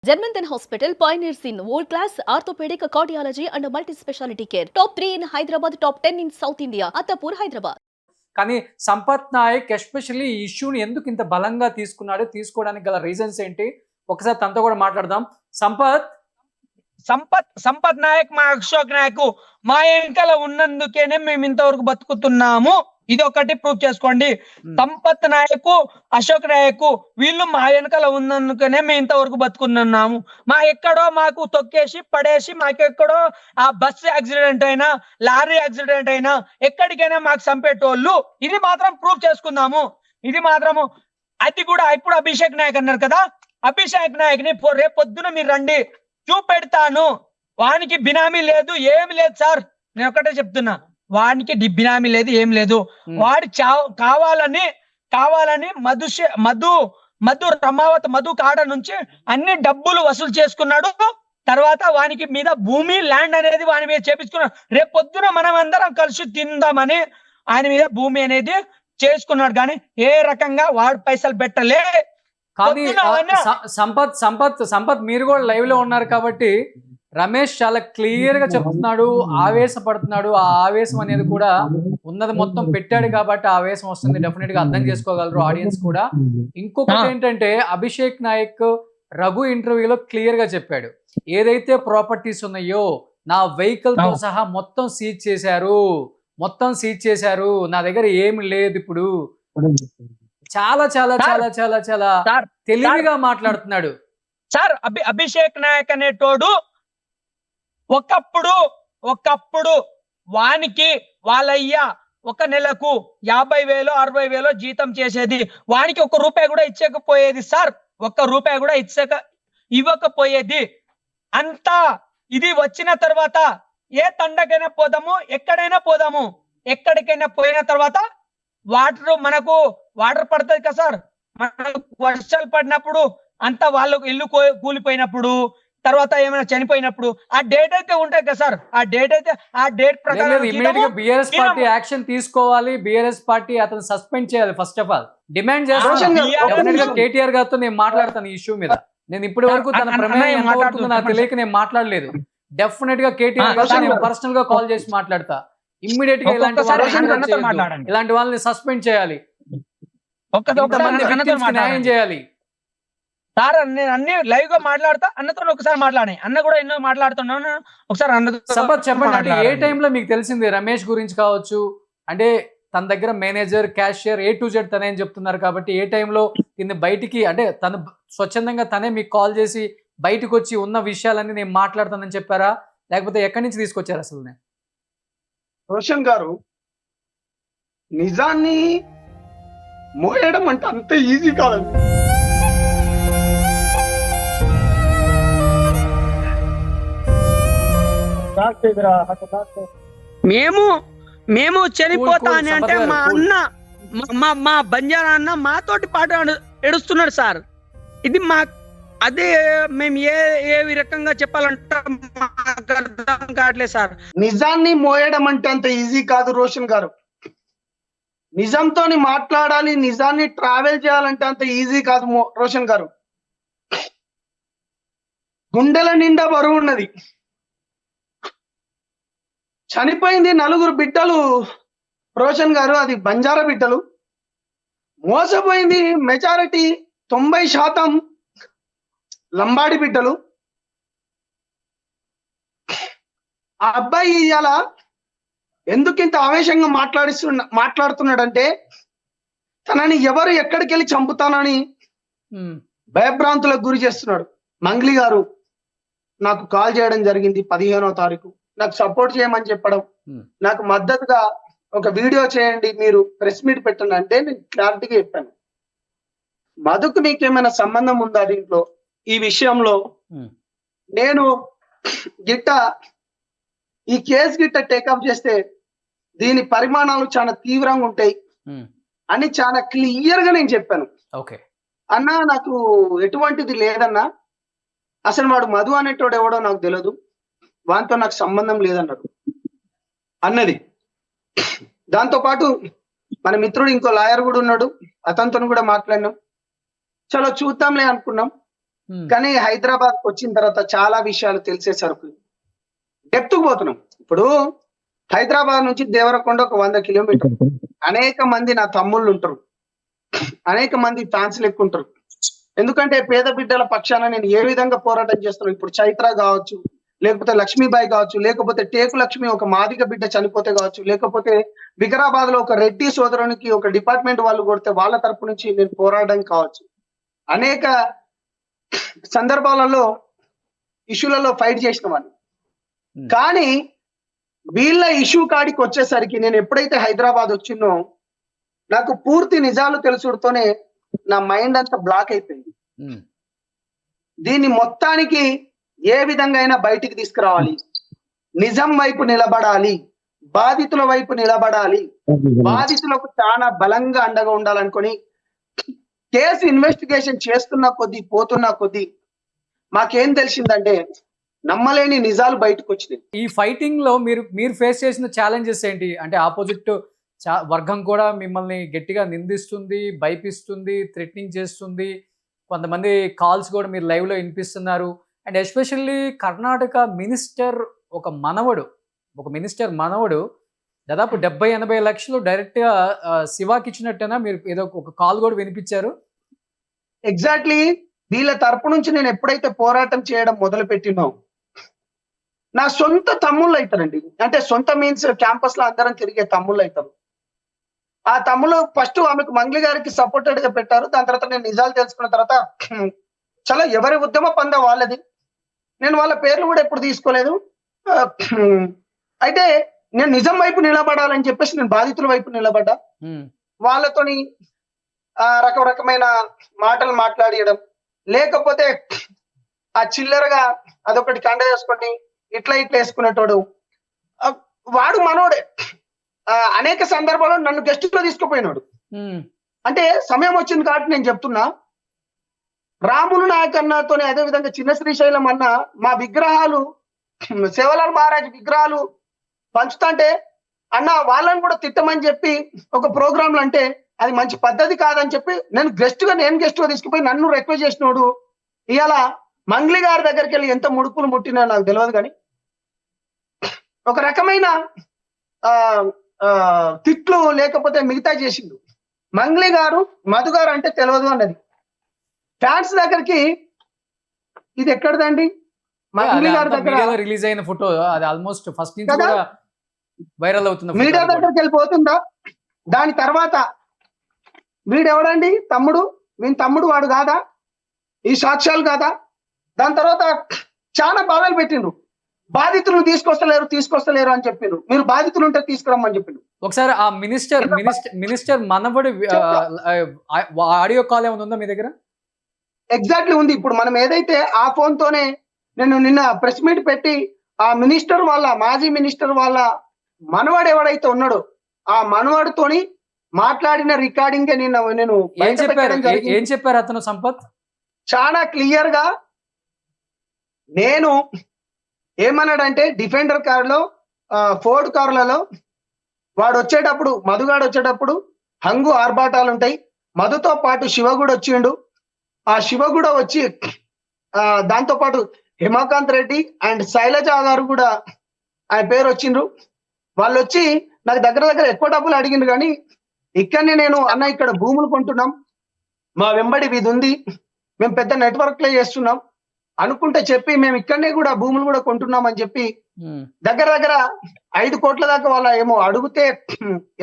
Germanton Hospital pioneers in world-class orthopedic cardiology and multi-specialty care. Top 3 in Hyderabad, top 10 in South India. Attapur, Hyderabad. కానీ Sampath Naik especially ఈ ఇష్యూని ఎందుకు ఇంత బలంగా తీసుకున్నాడు, తీసుకోవడానికి గల రీజన్స్ ఏంటి, ఒకసారి తనతో కూడా మాట్లాడదాం. సంపత్ నాయక్ మా అశోక్ నాయక్ మా వెనకాల ఉన్నందుకేనే మేము ఇంతవరకు బతుకుతున్నాము. ఇది ఒకటి ప్రూవ్ చేసుకోండి. సంపత్ నాయక్, అశోక్ నాయక్ వీళ్ళు మా వెనకాల ఉన్నందుకనే మేము ఇంతవరకు బతుకున్నాము. ఎక్కడో మాకు తొక్కేసి పడేసి మాకెక్కడో ఆ బస్సు యాక్సిడెంట్ అయినా లారీ యాక్సిడెంట్ అయినా ఎక్కడికైనా మాకు చంపేటోళ్ళు. ఇది మాత్రం ప్రూవ్ చేసుకుందాము. ఇది మాత్రము. అది కూడా ఇప్పుడు అభిషేక్ నాయక్ అన్నారు కదా, అభిషేక్ నాయక్ ని రేపు పొద్దున మీరు రండి, చూపెడతాను. వానికి బినామీ లేదు, ఏమి లేదు సార్. నేను ఒకటే చెప్తున్నా, వానికి బినామీ లేదు, ఏం లేదు. వాడి కావాలని మధు రమావత్ మధు కాడ నుంచి అన్ని డబ్బులు వసూలు చేసుకున్నాడు. తర్వాత వానికి మీద భూమి ల్యాండ్ అనేది వాని మీద చేపించుకున్నాడు. రేపు పొద్దున మనం అందరం కలిసి తిందామని ఆయన మీద భూమి అనేది చేసుకున్నాడు. కానీ ఏ రకంగా వాడు పైసలు పెట్టలే. కానీ సంపత్ మీరు కూడా లైవ్ లో ఉన్నారు కాబట్టి రమేష్ చాలా క్లియర్ గా చెప్తున్నాడు, ఆవేశపడుతున్నాడు. ఆ ఆవేశం అనేది కూడా ఉన్నది మొత్తం పెట్టాడు కాబట్టి ఆవేశం వస్తుంది. డెఫినెట్ గా అర్థం చేసుకోగలరు ఆడియన్స్ కూడా. ఇంకొకటి ఏంటంటే అభిషేక్ నాయక్ రఘు ఇంటర్వ్యూలో క్లియర్ గా చెప్పాడు, ఏదైతే ప్రాపర్టీస్ ఉన్నాయో నా వెహికల్ తో సహా మొత్తం సీజ్ చేశారు, నా దగ్గర ఏమి లేదు ఇప్పుడు. చాలా చాలా చాలా చాలా చాలా తెలివిగా మాట్లాడుతున్నాడు సార్. అభిషేక్ నాయక్ అనేటోడు ఒకప్పుడు వానికి వాళ్ళయ్య ఒక నెలకు 50,000 60,000 జీతం చేసేది. వానికి 1 రూపాయి కూడా ఇచ్చకపోయేది సార్. 1 రూపాయి కూడా ఇవ్వకపోయేది. అంతా ఇది వచ్చిన తర్వాత ఏ తండకైనా పోదాము, ఎక్కడికైనా పోయిన తర్వాత మనకు వాటర్ పడుతుంది కదా సార్. మనకు వర్షాలు పడినప్పుడు అంతా వాళ్ళకు ఇల్లు కూలిపోయినప్పుడు, తర్వాత ఏమైనా చనిపోయినప్పుడు ఆ డేట్ అయితే ఉంటాయి కదా సార్. ఆ డేట్ ప్రకారం బిఆర్ఎస్ పార్టీ యాక్షన్ తీసుకోవాలి. బిఆర్ఎస్ పార్టీ అతను సస్పెండ్ చేయాలి. ఫస్ట్ ఆఫ్ ఆల్ డిమాండ్ చేస్తాను. కేటీఆర్ గారితో నేను మాట్లాడతాను ఈ ఇష్యూ మీద. నేను ఇప్పటి వరకు తన ప్రమేయం ఎంతవరకు నాకు తెలియక నేను మాట్లాడలేదు. డెఫినెట్ గా కేటీఆర్ గారితో నేను పర్సనల్ గా కాల్ చేసి మాట్లాడతా. ఇమ్మీడియట్ గా ఇలాంటి వాళ్ళని సస్పెండ్ చేయాలి, న్యాయం చేయాలి సార్. నేను అన్ని లైవ్ గా మాట్లాడతా. అన్నతో ఒకసారి మాట్లాడే, అన్న కూడా ఎన్నో మాట్లాడుతున్నాను. ఒకసారి సంపత్ చెప్పండి, అంటే ఏ టైంలో మీకు తెలిసింది రమేష్ గురించి కావచ్చు? అంటే తన దగ్గర manager, cashier A to Z తనే అని చెప్తున్నారు కాబట్టి ఏ టైంలో దీన్ని బయటికి, అంటే తను స్వచ్ఛందంగా తనే మీకు కాల్ చేసి బయటకు వచ్చి ఉన్న విషయాలన్నీ నేను మాట్లాడతానని చెప్పారా, లేకపోతే ఎక్కడి నుంచి తీసుకొచ్చారు అసలు? రోషన్ గారు, నిజాన్ని మోయడం అంటే అంత ఈజీ కాదండి. మేము చనిపోతా అని అంటే మా అన్న, మా బంజారా అన్న మాతోటి పాటు ఎడుస్తున్నాడు సార్. ఇది అదే మేము ఏ రకంగా చెప్పాలంటే మాకు అర్థం కావట్లేదు సార్. నిజాన్ని మోయడం అంటే అంత ఈజీ కాదు రోషన్ గారు. నిజంతో మాట్లాడాలి, నిజాన్ని ట్రావెల్ చేయాలంటే అంత ఈజీ కాదు రోషన్ గారు. గుండెల నిండా బరువు ఉన్నది. చనిపోయింది 4 బిడ్డలు రోషన్ గారు, అది బంజారా బిడ్డలు. మోసపోయింది మెజారిటీ 90% లంబాడి బిడ్డలు. ఆ అబ్బాయి ఇవాళ ఎందుకు ఇంత ఆవేశంగా మాట్లాడుతున్నాడంటే తనని ఎవరు ఎక్కడికి వెళ్ళి చంపుతానని భయభ్రాంతులకు గురి చేస్తున్నాడు. మంగ్లీ గారు నాకు కాల్ చేయడం జరిగింది 15వ తారీఖు. నాకు సపోర్ట్ చేయమని చెప్పడం, నాకు మద్దతుగా ఒక వీడియో చేయండి, మీరు ప్రెస్ మీట్ పెట్టండి అంటే నేను క్లారిటీగా చెప్పాను. మధుకు నీకేమైనా సంబంధం ఉందా దీంట్లో? ఈ విషయంలో నేను ఈ కేసు టేకప్ చేస్తే దీని పరిమాణాలు చాలా తీవ్రంగా ఉంటాయి అని చాలా క్లియర్ గా నేను చెప్పాను. అన్నా నాకు ఎటువంటిది లేదన్నా, అసలు వాడు మధు అనేటోడు ఎవడో నాకు తెలియదు, వానితో నాకు సంబంధం లేదన్నాడు అన్నది. దాంతో పాటు మన మిత్రుడు ఇంకో లాయర్ కూడా ఉన్నాడు, అతనితో కూడా మాట్లాడినాం. చలో చూద్దాంలే అనుకున్నాం. కానీ హైదరాబాద్ వచ్చిన తర్వాత చాలా విషయాలు తెలిసేసరికి డెప్త్ పోతున్నాం. ఇప్పుడు హైదరాబాద్ నుంచి దేవరకొండ ఒక 100 కిలోమీటర్. అనేక మంది నా తమ్ముళ్ళు ఉంటారు, అనేక మంది ఫ్యాన్స్ లెక్క ఉంటారు. ఎందుకంటే పేద బిడ్డల పక్షాన నేను ఏ విధంగా పోరాటం చేస్తున్నాను. ఇప్పుడు చైత్ర కావచ్చు, లేకపోతే లక్ష్మీబాయి కావచ్చు, లేకపోతే టేకు లక్ష్మి ఒక మాదిగ బిడ్డ చనిపోతే కావచ్చు, లేకపోతే వికారాబాద్ లో ఒక రెడ్డి సోదరునికి ఒక డిపార్ట్మెంట్ వాళ్ళు కొడితే వాళ్ళ తరపు నుంచి నేను పోరాడడం కావచ్చు. అనేక సందర్భాలలో ఇష్యూలలో ఫైట్ చేసిన వాడిని. కానీ వీళ్ళ ఇష్యూ కాడికి వచ్చేసరికి నేను ఎప్పుడైతే హైదరాబాద్ వచ్చినో నాకు పూర్తి నిజాలు తెలుసుడుతోనే నా మైండ్ అంతా బ్లాక్ అయిపోయింది. దీన్ని మొత్తానికి ఏ విధంగా అయినా బయటికి తీసుకురావాలి, నిజం వైపు నిలబడాలి, బాధితుల వైపు నిలబడాలి, బాధితులకు చాలా బలంగా అండగా ఉండాలనుకొని కేసు ఇన్వెస్టిగేషన్ చేస్తున్న కొద్దీ పోతున్న కొద్దీ మాకేం తెలిసిందంటే నమ్మలేని నిజాలు బయటకు వచ్చినాయి. ఈ ఫైటింగ్ లో మీరు ఫేస్ చేసిన ఛాలెంజెస్ ఏంటి? అంటే ఆపోజిట్ వర్గం కూడా మిమ్మల్ని గట్టిగా నిందిస్తుంది, భయపిస్తుంది, థ్రెటనింగ్ చేస్తుంది, కొంతమంది కాల్స్ కూడా మీరు లైవ్ లో వినిపిస్తున్నారు. అండ్ ఎస్పెషల్లీ కర్ణాటక మినిస్టర్ మనవడు దాదాపు 70-80 లక్షలు డైరెక్ట్ గా శివాకి ఇచ్చినట్టేనా? మీరు ఏదో ఒక కాల్ కూడా వినిపించారు. ఎగ్జాక్ట్లీ వీళ్ళ తరపు నుంచి నేను ఎప్పుడైతే పోరాటం చేయడం మొదలు పెట్టినో నా సొంత తమ్ముళ్ళు అవుతారండి. అంటే సొంత మీన్స్ క్యాంపస్ లో అందరం తిరిగే తమ్ముళ్ళు అవుతారు. ఆ తమ్ముళ్ళు ఫస్ట్ ఆమెకు మంగ్లీ గారికి సపోర్టెడ్ గా పెట్టారు. దాని తర్వాత నేను నిజాలు తెలుసుకున్న తర్వాత చాలా ఎవరి ఉద్యమ పంద వాళ్ళది, నేను వాళ్ళ పేర్లు కూడా ఎప్పుడు తీసుకోలేదు. అయితే నేను నిజం వైపు నిలబడాలని చెప్పేసి నేను బాధితుల వైపు నిలబడ్డా. వాళ్ళతోని రకరకమైన మాటలు మాట్లాడియడం, లేకపోతే ఆ చిల్లరగా అదొకటి కండ చేసుకొని ఇట్లా వేసుకునేటోడు వాడు మనోడే. అనేక సందర్భాల్లో నన్ను గెస్ట్ లో తీసుకుపోయినాడు. అంటే సమయం వచ్చింది కాబట్టి నేను చెప్తున్నా. రాములు నాయక్ అన్నతోనే అదే విధంగా చిన్న శ్రీశైలం అన్న మా విగ్రహాలు సేవలాల్ మహారాజ్ విగ్రహాలు పంచుతుంటే అన్న వాళ్ళని కూడా తిట్టమని చెప్పి ఒక ప్రోగ్రామ్ లో అంటే అది మంచి పద్ధతి కాదని చెప్పి నేను గెస్ట్ గా తీసుకుపోయి నన్ను రిక్వెస్ట్ చేసినోడు ఇవాళ మంగ్లీ గారి దగ్గరికి వెళ్ళి ఎంత ముడుపులు ముట్టినా నాకు తెలియదు. కానీ ఒక రకమైన తిట్లు లేకపోతే మిగతా చేసిండు. మంగ్లీ గారు మధు గారు అంటే తెలియదు అన్నది ఫ్యాన్స్ దగ్గరికి. ఇది ఎక్కడదండి? మంగ్లీ గారి దగ్గర రిలీజ్ అయిన ఫోటో అది ఆల్మోస్ట్ ఫస్ట్ నుంచి కూడా వైరల్ అవుతుంది. మీడియా దగ్గరికి వెళ్ళిపోతుందా? దాని తర్వాత వీడెవడండి తమ్ముడు, వీని తమ్ముడు వాడు కాదా, ఈ సాక్ష్యాలు కాదా? దాని తర్వాత చాలా బాధలు పెట్టిండ్రు. బాధితులను తీసుకొస్తలేరు అని చెప్పిండ్రు. మీరు బాధితులు ఉంటే తీసుకురమ్మని చెప్పిండ్రు. ఒకసారి ఆ మినిస్టర్ మనవడి ఆడియో కాల్ ఏమైనా ఉందా మీ దగ్గర? ఎగ్జాక్ట్లీ ఉంది. ఇప్పుడు మనం ఏదైతే ఆ ఫోన్ తోనే నేను నిన్న ప్రెస్ మీట్ పెట్టి ఆ మినిస్టర్ వాళ్ళ మాజీ మినిస్టర్ వాళ్ళ మనవాడు ఎవడైతే ఉన్నాడో ఆ మనవాడితోని మాట్లాడిన రికార్డింగ్ నేను ఏం చెప్పారు అతను సంపత్? చాలా క్లియర్ గా నేను ఏమన్నాడంటే డిఫెండర్ కారులో ఫోర్డ్ కారులలో వాడు వచ్చేటప్పుడు మధుగాడు వచ్చేటప్పుడు హంగు ఆర్భాటాలు ఉంటాయి. మధుతో పాటు శివ కూడా వచ్చిండు. ఆ శివ కూడా వచ్చి దాంతో పాటు హిమాకాంత్ రెడ్డి అండ్ శైలజ గారు కూడా ఆయన పేరు వచ్చిండ్రు. వాళ్ళు వచ్చి నాకు దగ్గర ఎక్కువ డబ్బులు అడిగిండ్రు. కానీ ఇక్కడనే నేను అన్న ఇక్కడ భూములు కొంటున్నాం, మా వెంబడి ఇది ఉంది, మేము పెద్ద నెట్వర్క్ లో చేస్తున్నాం అనుకుంటే చెప్పి మేము ఇక్కడనే కూడా భూములు కూడా కొంటున్నాం అని చెప్పి దగ్గర 5 కోట్ల దాకా వాళ్ళ ఏమో అడిగితే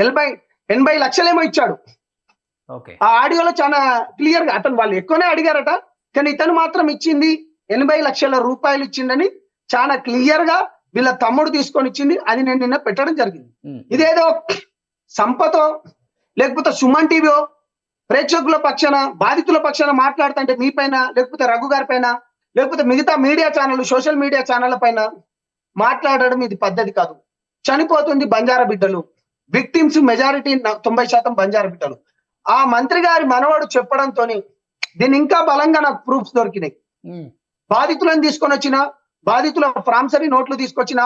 80 లక్షలేమో ఇచ్చాడు. ఆ ఆడియోలో చాలా క్లియర్ గా అతను వాళ్ళు ఎక్కువనే అడిగారట, కానీ ఇతను మాత్రం ఇచ్చింది 80 లక్షల రూపాయలు ఇచ్చిందని చాలా క్లియర్ గా వీళ్ళ తమ్ముడు తీసుకొని ఇచ్చింది. అది నేను నిన్న పెట్టడం జరిగింది. ఇదేదో సంపతో లేకపోతే సుమన్ టీవీయో ప్రేక్షకుల పక్షాన బాధితుల పక్షాన మాట్లాడుతుంటే మీ పైన లేకపోతే రఘు గారి పైన లేకపోతే మిగతా మీడియా ఛానల్ సోషల్ మీడియా ఛానళ్ల పైన మాట్లాడడం ఇది పద్ధతి కాదు. చనిపోతుంది బంజారా బిడ్డలు, విక్టిమ్స్ మెజారిటీ 90% బంజారా బిడ్డలు. ఆ మంత్రి గారి మనవాడు చెప్పడంతో దీన్ని ఇంకా బలంగా నాకు ప్రూఫ్స్ దొరికినాయి. బాధితులను తీసుకొని వచ్చిన బాధితుల ప్రామిసరీ నోట్లు తీసుకొచ్చిన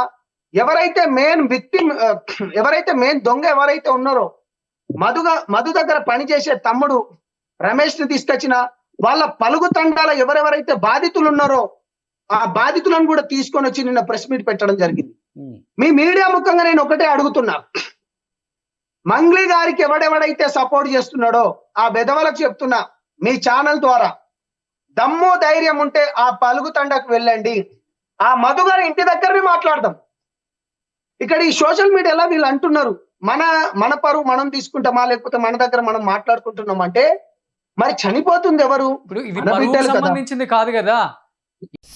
ఎవరైతే మెయిన్ విక్టిమ్ ఎవరైతే మెయిన్ దొంగ ఎవరైతే ఉన్నారో మధు దగ్గర పనిచేసే తమ్ముడు రమేష్ ని తీసుకొచ్చిన వాళ్ళ పలుగు తండాల ఎవరెవరైతే బాధితులు ఉన్నారో ఆ బాధితులను కూడా తీసుకొని వచ్చి నిన్న ప్రెస్ మీట్ పెట్టడం జరిగింది. మీ మీడియా ముఖంగా నేను ఒకటే అడుగుతున్నా, మంగ్లీ గారికి ఎవడెవడైతే సపోర్ట్ చేస్తున్నాడో ఆ బెదవలకు చెప్తున్నా, మీ ఛానల్ ద్వారా దమ్ము ధైర్యం ఉంటే ఆ పలుగు తండకు వెళ్ళండి, ఆ మధు గారి ఇంటి దగ్గరనే మాట్లాడదాం. ఇక్కడ ఈ సోషల్ మీడియాలో వీళ్ళు అంటున్నారు మన పరువు మనం తీసుకుంటామా, లేకపోతే మన దగ్గర మనం మాట్లాడుకుంటున్నాం అంటే మరి చనిపోతుంది ఎవరు? ఇప్పుడు ఇది మన పరువుకు బిడ్డలు కదా. సంబంధించింది కాదు కదా.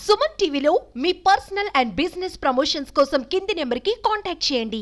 సుమన్ టీవీలో మీ పర్సనల్ అండ్ బిజినెస్ ప్రమోషన్స్ కోసం కింది నెంబర్కి కాంటాక్ట్ చేయండి.